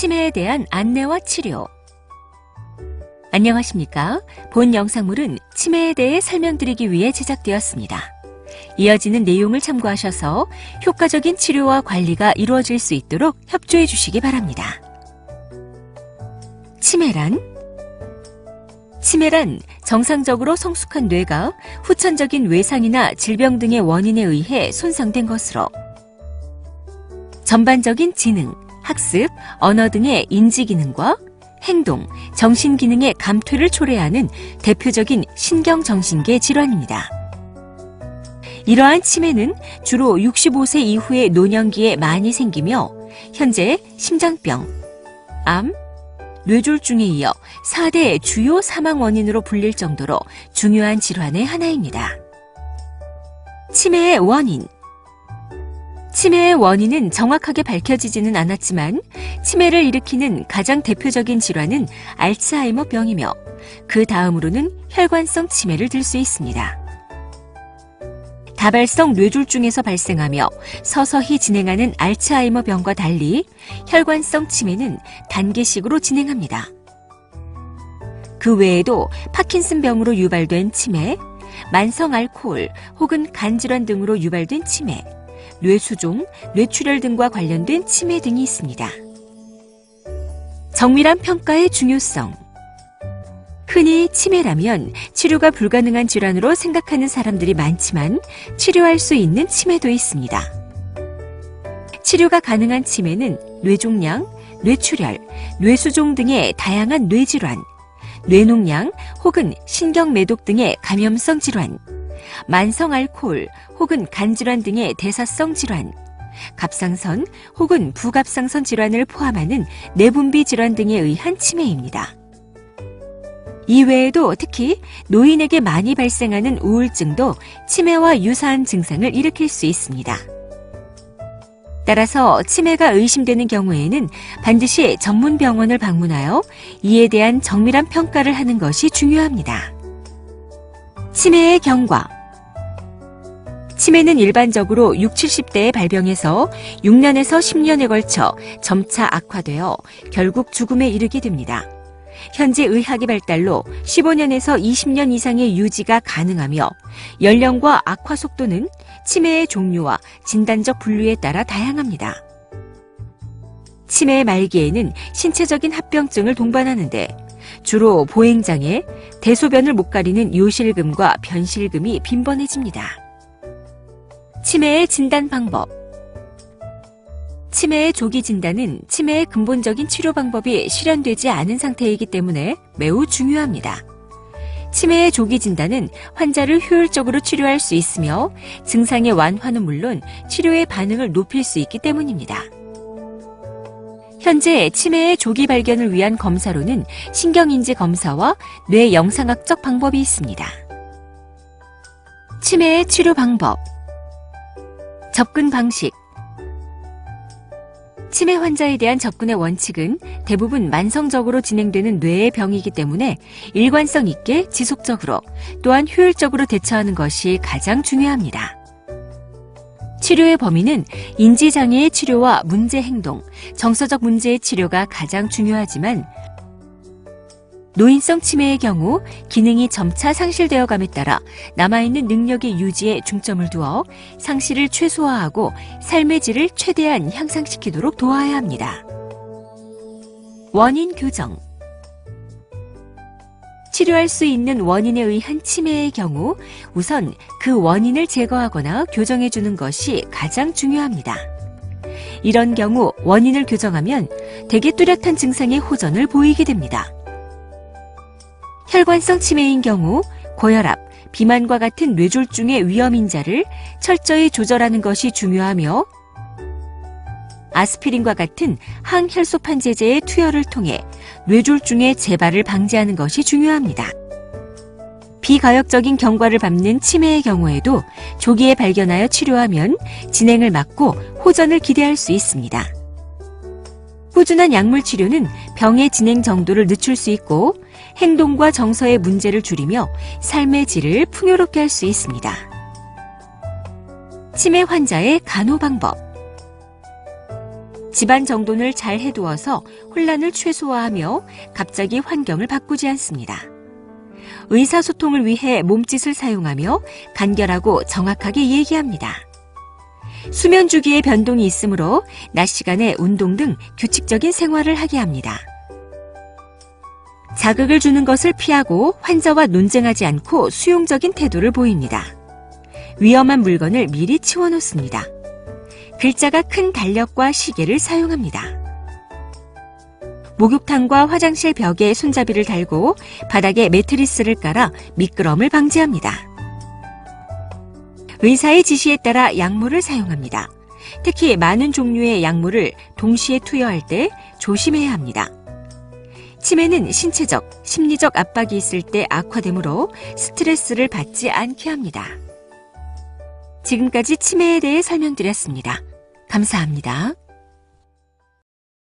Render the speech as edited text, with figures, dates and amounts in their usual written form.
치매에 대한 안내와 치료. 안녕하십니까? 본 영상물은 치매에 대해 설명드리기 위해 제작되었습니다. 이어지는 내용을 참고하셔서 효과적인 치료와 관리가 이루어질 수 있도록 협조해 주시기 바랍니다. 치매란 정상적으로 성숙한 뇌가 후천적인 외상이나 질병 등의 원인에 의해 손상된 것으로 전반적인 지능, 학습, 언어 등의 인지 기능과 행동, 정신 기능의 감퇴를 초래하는 대표적인 신경정신계 질환입니다. 이러한 치매는 주로 65세 이후의 노년기에 많이 생기며 현재 심장병, 암, 뇌졸중에 이어 4대 주요 사망 원인으로 불릴 정도로 중요한 질환의 하나입니다. 치매의 원인. 치매의 원인은 정확하게 밝혀지지는 않았지만 치매를 일으키는 가장 대표적인 질환은 알츠하이머병이며 그 다음으로는 혈관성 치매를 들 수 있습니다. 다발성 뇌졸중에서 발생하며 서서히 진행하는 알츠하이머병과 달리 혈관성 치매는 단계식으로 진행합니다. 그 외에도 파킨슨병으로 유발된 치매, 만성 알코올 혹은 간질환 등으로 유발된 치매, 뇌수종, 뇌출혈 등과 관련된 치매 등이 있습니다. 정밀한 평가의 중요성. 흔히 치매라면 치료가 불가능한 질환으로 생각하는 사람들이 많지만 치료할 수 있는 치매도 있습니다. 치료가 가능한 치매는 뇌종양, 뇌출혈, 뇌수종 등의 다양한 뇌질환, 뇌농양 혹은 신경매독 등의 감염성 질환, 만성 알코올 혹은 간질환 등의 대사성 질환, 갑상선 혹은 부갑상선 질환을 포함하는 내분비 질환 등에 의한 치매입니다. 이외에도 특히 노인에게 많이 발생하는 우울증도 치매와 유사한 증상을 일으킬 수 있습니다. 따라서 치매가 의심되는 경우에는 반드시 전문 병원을 방문하여 이에 대한 정밀한 평가를 하는 것이 중요합니다. 치매의 경과. 치매는 일반적으로 60, 70대에 발병해서 6년에서 10년에 걸쳐 점차 악화되어 결국 죽음에 이르게 됩니다. 현재 의학의 발달로 15년에서 20년 이상의 유지가 가능하며 연령과 악화 속도는 치매의 종류와 진단적 분류에 따라 다양합니다. 치매의 말기에는 신체적인 합병증을 동반하는데 주로 보행장애, 대소변을 못 가리는 요실금과 변실금이 빈번해집니다. 치매의 진단 방법. 치매의 조기 진단은 치매의 근본적인 치료 방법이 실현되지 않은 상태이기 때문에 매우 중요합니다. 치매의 조기 진단은 환자를 효율적으로 치료할 수 있으며 증상의 완화는 물론 치료의 반응을 높일 수 있기 때문입니다. 현재 치매의 조기 발견을 위한 검사로는 신경인지 검사와 뇌 영상학적 방법이 있습니다. 치매의 치료 방법. 접근 방식. 치매 환자에 대한 접근의 원칙은 대부분 만성적으로 진행되는 뇌의 병이기 때문에 일관성 있게 지속적으로 또한 효율적으로 대처하는 것이 가장 중요합니다. 치료의 범위는 인지장애의 치료와 문제행동, 정서적 문제의 치료가 가장 중요하지만 노인성 치매의 경우 기능이 점차 상실되어감에 따라 남아있는 능력의 유지에 중점을 두어 상실을 최소화하고 삶의 질을 최대한 향상시키도록 도와야 합니다. 원인 교정. 치료할 수 있는 원인에 의한 치매의 경우 우선 그 원인을 제거하거나 교정해주는 것이 가장 중요합니다. 이런 경우 원인을 교정하면 대개 뚜렷한 증상의 호전을 보이게 됩니다. 혈관성 치매인 경우 고혈압, 비만과 같은 뇌졸중의 위험인자를 철저히 조절하는 것이 중요하며 아스피린과 같은 항혈소판제제의 투여를 통해 뇌졸중의 재발을 방지하는 것이 중요합니다. 비가역적인 경과를 밟는 치매의 경우에도 조기에 발견하여 치료하면 진행을 막고 호전을 기대할 수 있습니다. 꾸준한 약물 치료는 병의 진행 정도를 늦출 수 있고 행동과 정서의 문제를 줄이며 삶의 질을 풍요롭게 할 수 있습니다. 치매 환자의 간호 방법. 집안 정돈을 잘 해두어서 혼란을 최소화하며 갑자기 환경을 바꾸지 않습니다. 의사소통을 위해 몸짓을 사용하며 간결하고 정확하게 얘기합니다. 수면 주기에 변동이 있으므로 낮 시간에 운동 등 규칙적인 생활을 하게 합니다. 자극을 주는 것을 피하고 환자와 논쟁하지 않고 수용적인 태도를 보입니다. 위험한 물건을 미리 치워놓습니다. 글자가 큰 달력과 시계를 사용합니다. 목욕탕과 화장실 벽에 손잡이를 달고 바닥에 매트리스를 깔아 미끄럼을 방지합니다. 의사의 지시에 따라 약물을 사용합니다. 특히 많은 종류의 약물을 동시에 투여할 때 조심해야 합니다. 치매는 신체적, 심리적 압박이 있을 때 악화되므로 스트레스를 받지 않게 합니다. 지금까지 치매에 대해 설명드렸습니다. 감사합니다.